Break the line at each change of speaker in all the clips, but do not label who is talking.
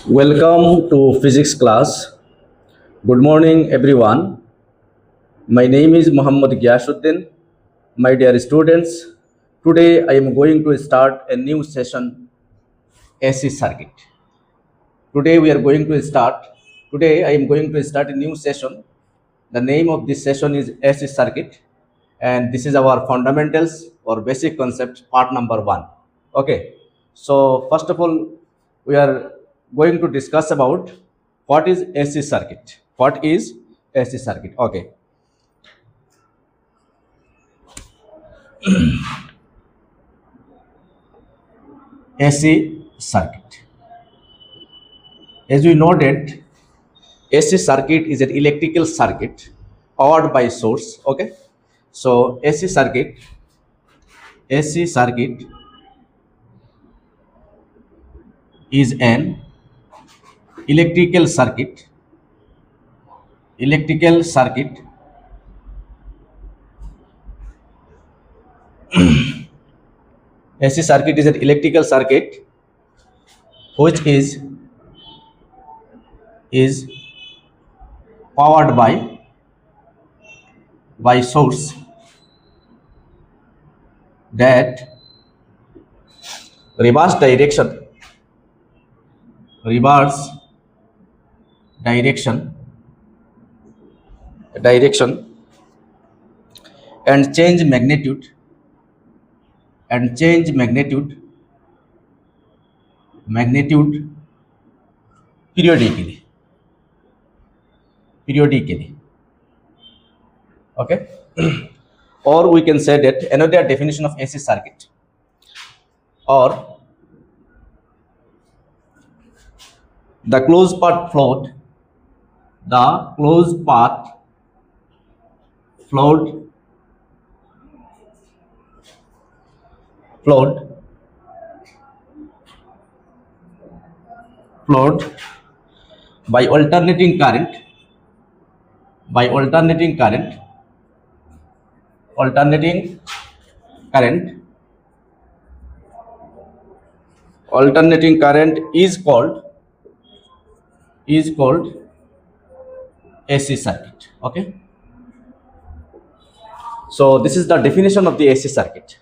Welcome to physics class. Good morning, everyone. My name is Muhammad Giasuddin. My dear students, today I am going to start a new session, AC circuit. Today we are going to start. Today I am going to start a new session. The name of this session is AC circuit, and this is our fundamentals or basic concepts, part number 1. Okay. So first of all, we are going to discuss about what is AC circuit. What is AC circuit? Okay. AC circuit. As we noted, AC circuit is an electrical circuit powered by source. Okay. So AC circuit is an electrical circuit. Electrical circuit AC circuit is an electrical circuit which is powered by source that reverse direction and change magnitude periodically. Okay. Or we can say that another definition of AC circuit, or the closed path flowed flowed by alternating current alternating current is called AC circuit. Okay. So this is the definition of the AC circuit.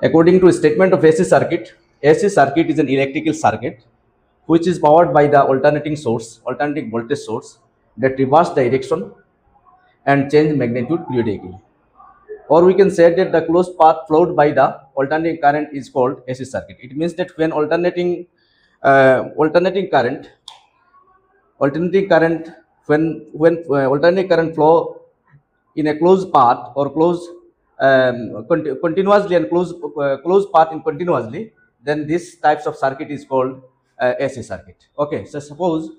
According to a statement of AC circuit is an electrical circuit which is powered by the alternating voltage source that reverse direction and change magnitude periodically. Or we can say that the closed path flowed by the alternating current is called AC circuit. It means that when alternating current alternating current flow in a closed path or continuously and closed path in continuously, then this types of circuit is called AC circuit. Okay, so suppose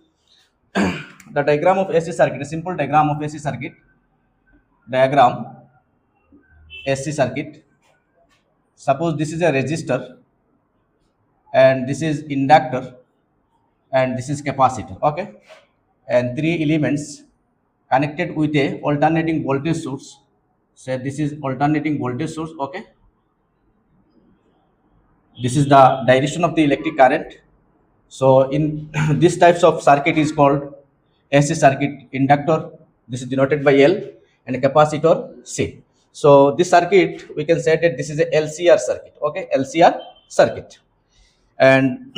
the diagram of AC circuit, a simple diagram of AC circuit, suppose this is a resistor and this is inductor and this is capacitor. Okay, and three elements connected with a alternating voltage source. Say this is alternating voltage source. Okay, this is the direction of the electric current. So in this types of circuit is called AC circuit. Inductor, this is denoted by L, and capacitor C. So this circuit, we can say that this is a LCR circuit. Okay, LCR circuit. And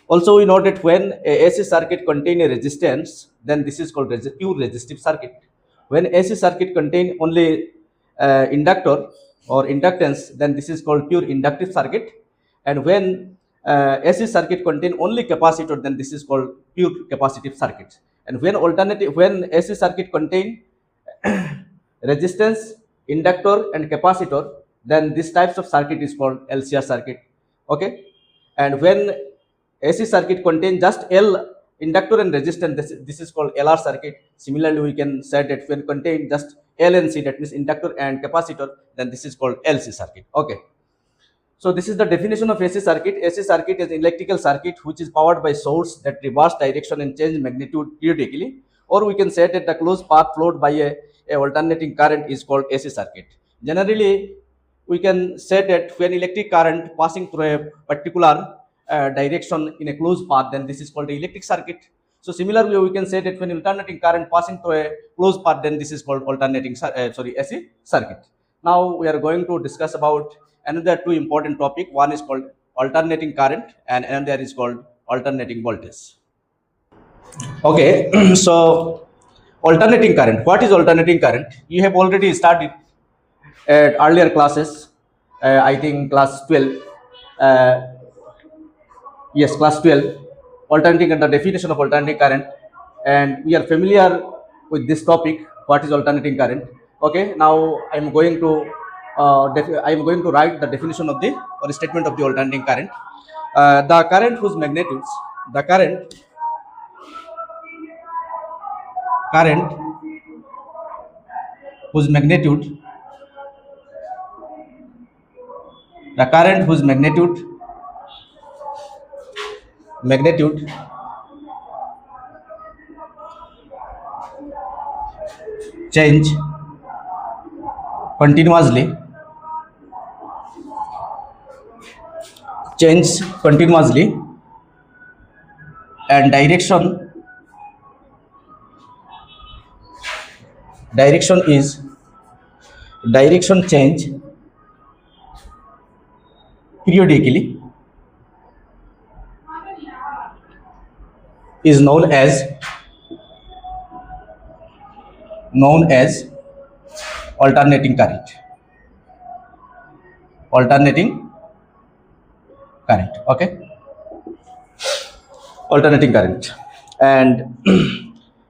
also we know that when a AC circuit contain a resistance, then this is called pure resistive circuit. When AC circuit contain only inductor or inductance, then this is called pure inductive circuit. And when AC circuit contain only capacitor, then this is called pure capacitive circuit. And when AC circuit contain resistance, inductor and capacitor, then this types of circuit is called LCR circuit. Okay, and when AC circuit contain just L, inductor and resistance, this is called LR circuit. Similarly, we can say that when contain just L and C, that means inductor and capacitor, then this is called LC circuit. Okay. So this is the definition of AC circuit. AC circuit is an electrical circuit which is powered by source that reverse direction and change magnitude periodically. Or we can say that the closed path flowed by a alternating current is called AC circuit. Generally, we can say that when electric current passing through a particular direction in a closed path, then this is called the electric circuit. So similarly, we can say that when alternating current passing through a closed path, then this is called AC circuit. Now we are going to discuss about another two important topic. One is called alternating current and another is called alternating voltage. Okay, so alternating current. What is alternating current? You have already studied at earlier classes. I think class 12. Uh, yes, class 12. Alternating and the definition of alternating current, and we are familiar with this topic. What is alternating current? Okay, now I am going to write the definition of the or statement of the alternating current. The current whose magnitudes, the current whose magnitude, the current whose magnitude change continuously, and direction change periodically is known as alternating current. Okay, alternating current. And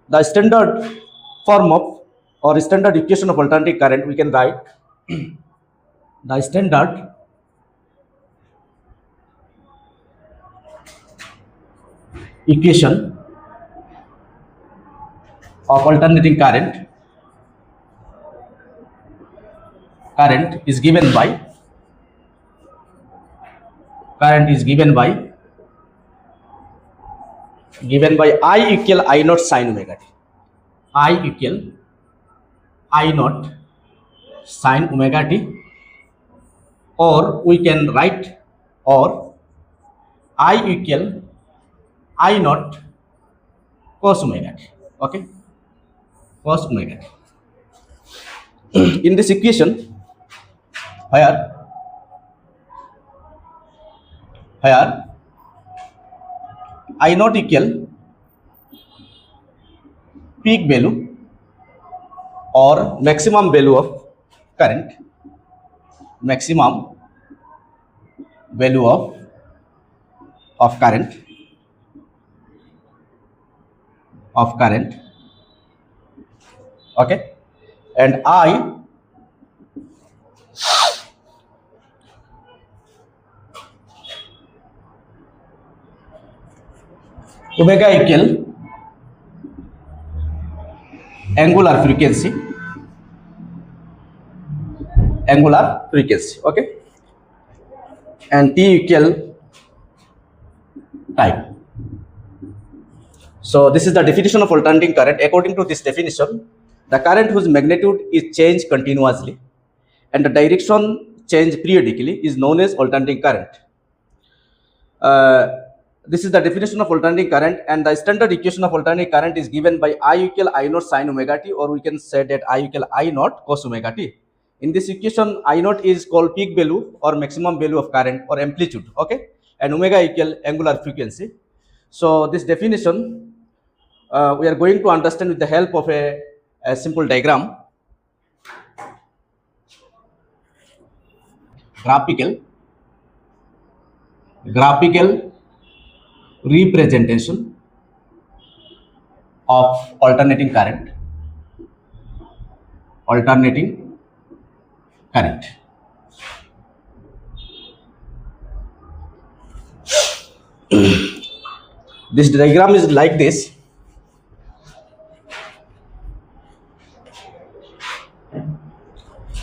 the standard form of or standard equation of alternating current, we can write the standard equation of alternating current is given by I equal I naught sin omega t. I equal I naught sin omega t, or we can write or I equal I naught cos omega t. Okay, cos omega t. In this equation, where I naught equal peak value or maximum value of current, okay, and I omega equal angular frequency, okay, and T equal time. So this is the definition of alternating current. According to this definition, the current whose magnitude is changed continuously and the direction change periodically is known as alternating current. This is the definition of alternating current, and the standard equation of alternating current is given by I equal I naught sin omega t, or we can say that I equal I naught cos omega t. In this equation, I naught is called peak value or maximum value of current or amplitude, okay, and omega equal angular frequency. So this definition we are going to understand with the help of a simple diagram. Graphical representation of alternating current. This diagram is like this.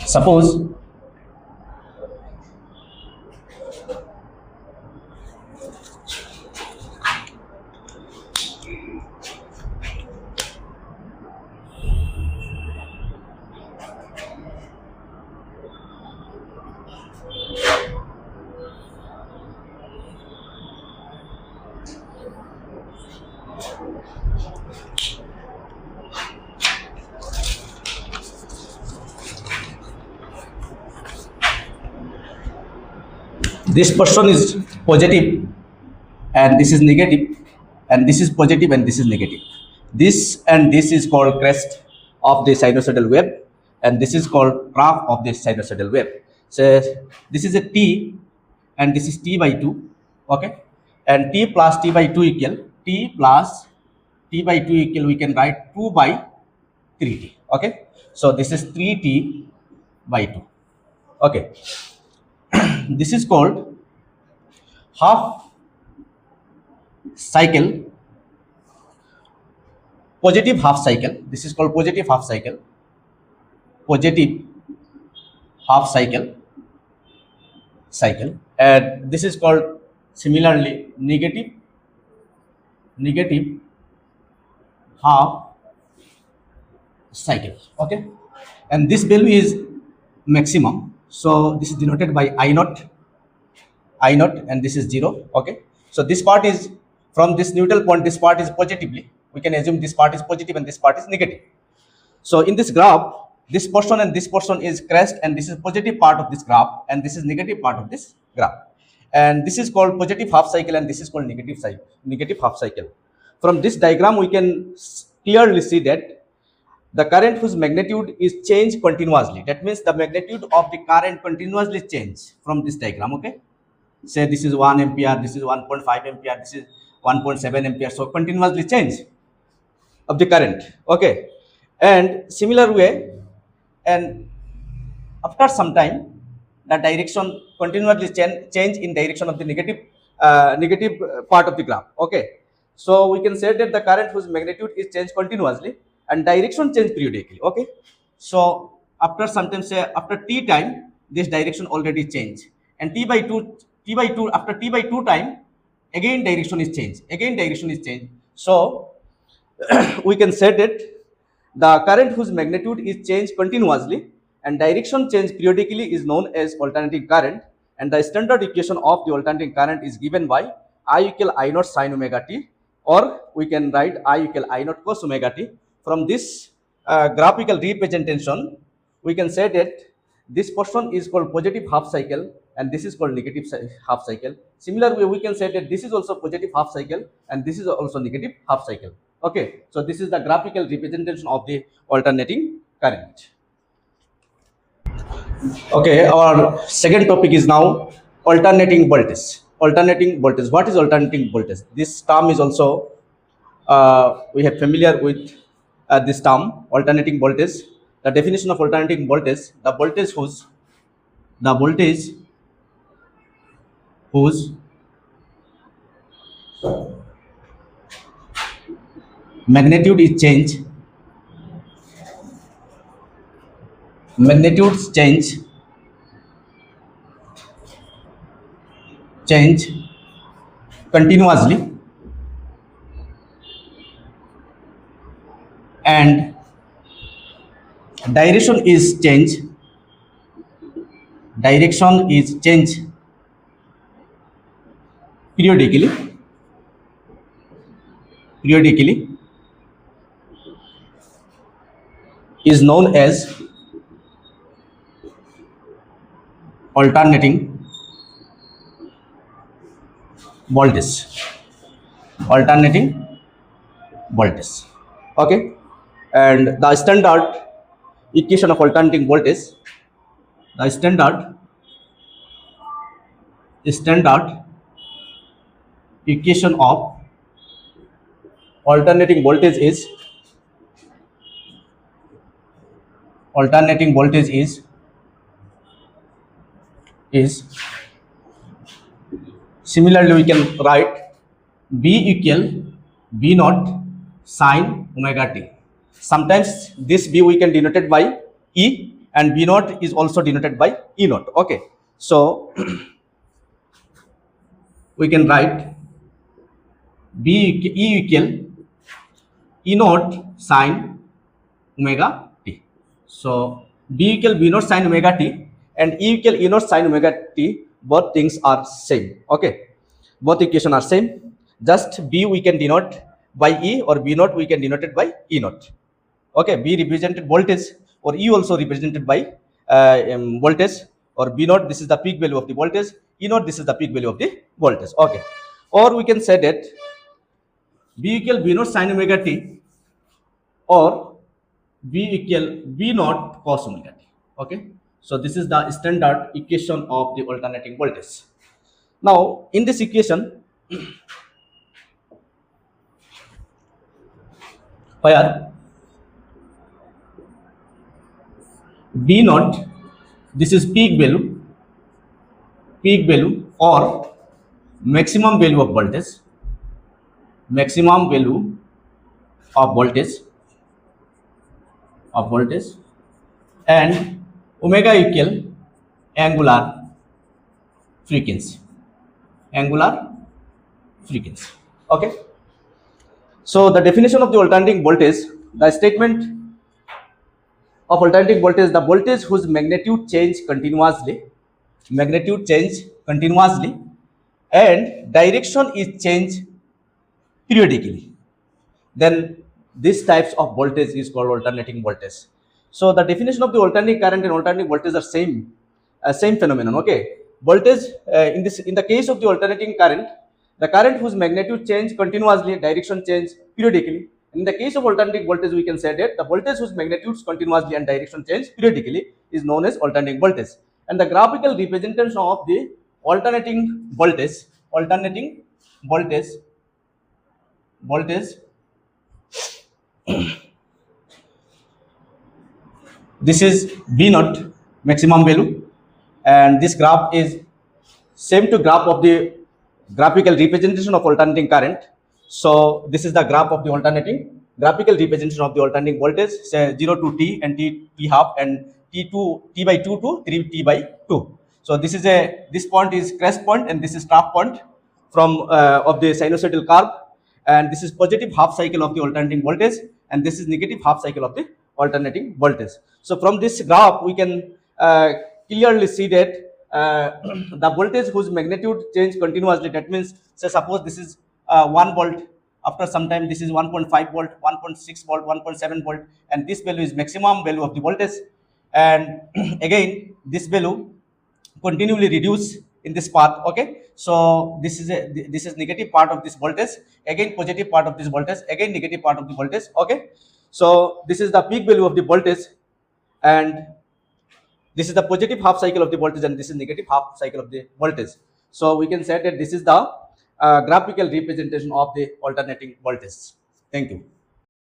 Suppose this portion is positive and this is negative, and this is positive and this is negative. This and this is called crest of the sinusoidal wave, and this is called trough of the sinusoidal wave. So this is a t, and this is t by 2. Okay, and t plus t by 2 equal t plus t by 2 equal, we can write 2 by 3t. Okay, so this is 3t by 2. Okay, this is called half cycle, positive half cycle. This is called positive half cycle, positive half cycle, and this is called similarly negative half cycle. Okay, and this value is maximum, so this is denoted by I naught, and this is 0. Okay, so this part is from this neutral point, this part is positively, we can assume this part is positive and this part is negative. So in this graph, this portion and this portion is crest, and this is positive part of this graph and this is negative part of this graph, and this is called positive half cycle and this is called negative half cycle. From this diagram we can clearly see that the current whose magnitude is changed continuously, that means the magnitude of the current continuously change from this diagram. Okay, say this is 1 ampere, this is 1.5 ampere, this is 1.7 ampere, so continuously change of the current. Okay, and similar way, and after some time the direction continuously change in direction of the negative part of the graph. Okay, so we can say that the current whose magnitude is changed continuously and direction change periodically. Okay, so after sometimes, say after t time, this direction already changed, and t by 2 after t by 2 time again direction is changed. So we can say that the current whose magnitude is changed continuously and direction change periodically is known as alternating current, and the standard equation of the alternating current is given by I equal I naught sin omega t, or we can write I equal I naught cos omega t. From this graphical representation, we can say that this portion is called positive half cycle and this is called negative half cycle. Similar way, we can say that this is also positive half cycle and this is also negative half cycle. Okay, so this is the graphical representation of the alternating current. Okay, our second topic is now alternating voltage. What is alternating voltage? This term is also we are familiar with this term, alternating voltage. The definition of alternating voltage: the voltage whose magnitude is change continuously and direction is change periodically is known as alternating voltage. Okay, and the standard equation of alternating voltage, the standard equation of alternating voltage is similarly we can write B equal B naught sin omega t. Sometimes this B we can denote it by E, and B naught is also denoted by E naught. Okay, so we can write E equal E naught sin omega t. So B equal B naught sin omega t and E equal E naught sin omega t, both things are same. Okay, both equation are same. Just B we can denote by E, or B naught we can denote it by E naught. Okay, B represented voltage, or E also represented by voltage, or B naught, this is the peak value of the voltage, E naught, this is the peak value of the voltage. Okay, or we can say that B equal B naught sin omega t, or B equal B naught cos omega t. Okay, so this is the standard equation of the alternating voltage. Now in this equation, where B naught, this is peak value or maximum value of voltage, maximum value of voltage, and omega equal angular frequency, angular frequency. Okay, so the definition of the alternating voltage, the statement of alternating voltage, the voltage whose magnitude change continuously, and direction is changed periodically, then this types of voltage is called alternating voltage. So the definition of the alternating current and alternating voltage are same phenomenon. Okay, voltage in the case of the alternating current, the current whose magnitude change continuously, direction change periodically. In the case of alternating voltage, we can say that the voltage whose magnitudes continuously and direction change periodically is known as alternating voltage. And the graphical representation of the alternating voltage, voltage, this is V naught maximum value, and this graph is same to graph of the graphical representation of alternating current. So this is the graph of the alternating graphical representation of the alternating voltage, say 0 to t and t half and t by 2 to 3t by 2. So this point is crest point and this is trough point from of the sinusoidal curve, and this is positive half cycle of the alternating voltage, and this is negative half cycle of the alternating voltage. So from this graph we can clearly see that the voltage whose magnitude change continuously, that means say suppose this is 1 volt, after some time this is 1.5 volt, 1.6 volt, 1.7 volt, and this value is maximum value of the voltage, and again this value continually reduce in this path. Okay, so this is negative part of this voltage, again positive part of this voltage, again negative part of the voltage. Okay, so this is the peak value of the voltage, and this is the positive half cycle of the voltage, and this is negative half cycle of the voltage. So we can say that this is the graphical representation of the alternating voltage. Thank you.